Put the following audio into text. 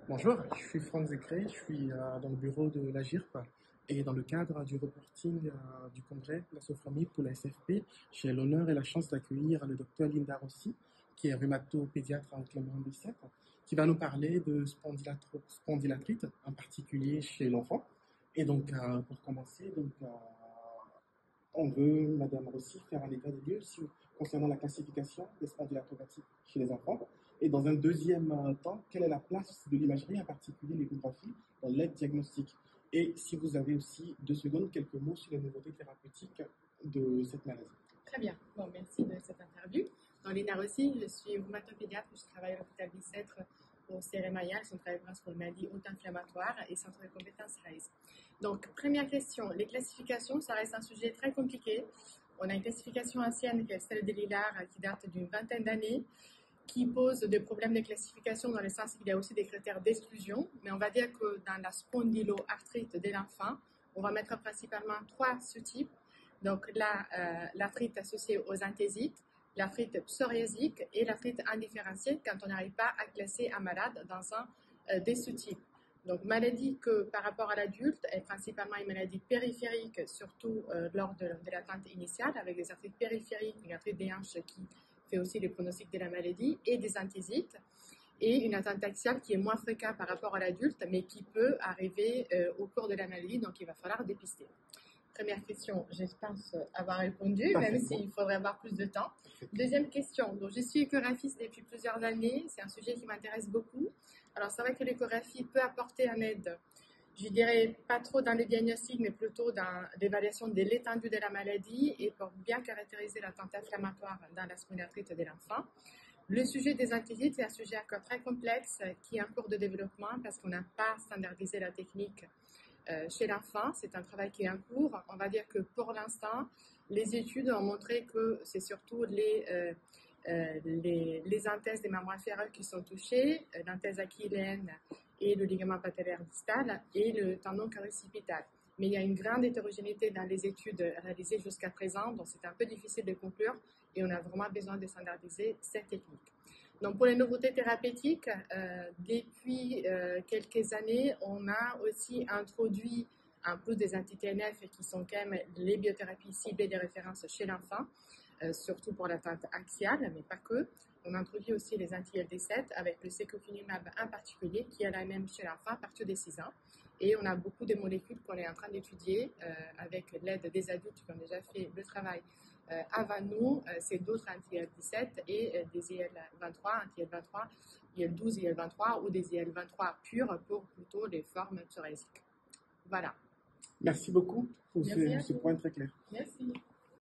Bonjour, je suis Franck Zecré, je suis dans le bureau de la GIRP et dans le cadre du reporting du congrès La Sophromie pour la SFP, j'ai l'honneur et la chance d'accueillir le docteur Linda Rossi, qui est rhumatopédiatre à Clermont Bicêtre, qui va nous parler de spondylarthrite, en particulier chez l'enfant. Et donc, pour commencer, on veut, Madame Rossi, faire un état des lieux concernant la classification des spondylarthropathies chez les enfants. Et dans un deuxième temps, quelle est la place de l'imagerie, en particulier l'échographie, dans l'aide diagnostique? Et si vous avez aussi 2 secondes, quelques mots sur les nouveautés thérapeutiques de cette maladie. Très bien. Bon, merci de cette interview. Dans Lina Rossi, je suis rhumatopédiatre, je travaille à l'hôpital Bicêtre au CEREMAIA, son travail pour le maladie auto-inflammatoire et centre de compétences RAISE. Donc, première question, les classifications, ça reste un sujet très compliqué. On a une classification ancienne qui est celle de Lillard qui date d'une vingtaine d'années, qui pose des problèmes de classification dans le sens qu'il y a aussi des critères d'exclusion. Mais on va dire que dans la spondyloarthrite de l'enfant, on va mettre principalement 3 sous-types. Donc l'arthrite associée aux anthésites, l'arthrite psoriasique et l'arthrite indifférenciée quand on n'arrive pas à classer un malade dans un des sous-types. Donc maladie que par rapport à l'adulte est principalement une maladie périphérique, surtout lors de l'attente initiale, avec des arthrites périphériques, une arthrite des hanches qui fait aussi les pronostics de la maladie, et des anthésites, et une atteinte axiale qui est moins fréquente par rapport à l'adulte, mais qui peut arriver au cours de la maladie, donc il va falloir dépister. Première question, je pense avoir répondu, même s'il faudrait avoir plus de temps. Deuxième question, donc je suis échographiste depuis plusieurs années, c'est un sujet qui m'intéresse beaucoup. Alors c'est vrai que l'échographie peut apporter une aide, je dirais pas trop dans le diagnostic, mais plutôt dans l'évaluation de l'étendue de la maladie et pour bien caractériser l'attente inflammatoire dans la spondylarthrite de l'enfant. Le sujet des anthésites, c'est un sujet encore très complexe qui est en cours de développement parce qu'on n'a pas standardisé la technique chez l'enfant. C'est un travail qui est en cours. On va dire que pour l'instant, les études ont montré que c'est surtout les anthèses des membres inférieurs qui sont touchées, l'anthèse achilléenne et le ligament patellaire distal et le tendon quadricipital. Mais il y a une grande hétérogénéité dans les études réalisées jusqu'à présent, donc c'est un peu difficile de conclure et on a vraiment besoin de standardiser cette technique. Donc pour les nouveautés thérapeutiques, depuis quelques années, on a aussi introduit, en plus des anti-TNF qui sont quand même les biothérapies ciblées de référence chez l'enfant, surtout pour l'atteinte axiale, mais pas que. On introduit aussi les anti-LD7 avec le secukinumab en particulier, qui est la même chez l'enfant à partir des 6 ans. Et on a beaucoup de molécules qu'on est en train d'étudier avec l'aide des adultes qui ont déjà fait le travail avant nous, c'est d'autres anti-IL-17 et des IL-23, anti-IL-23, IL-12 et IL-23 ou des IL-23 purs pour plutôt les formes psoriasiques. Voilà. Merci beaucoup pour ce point très clair. Merci.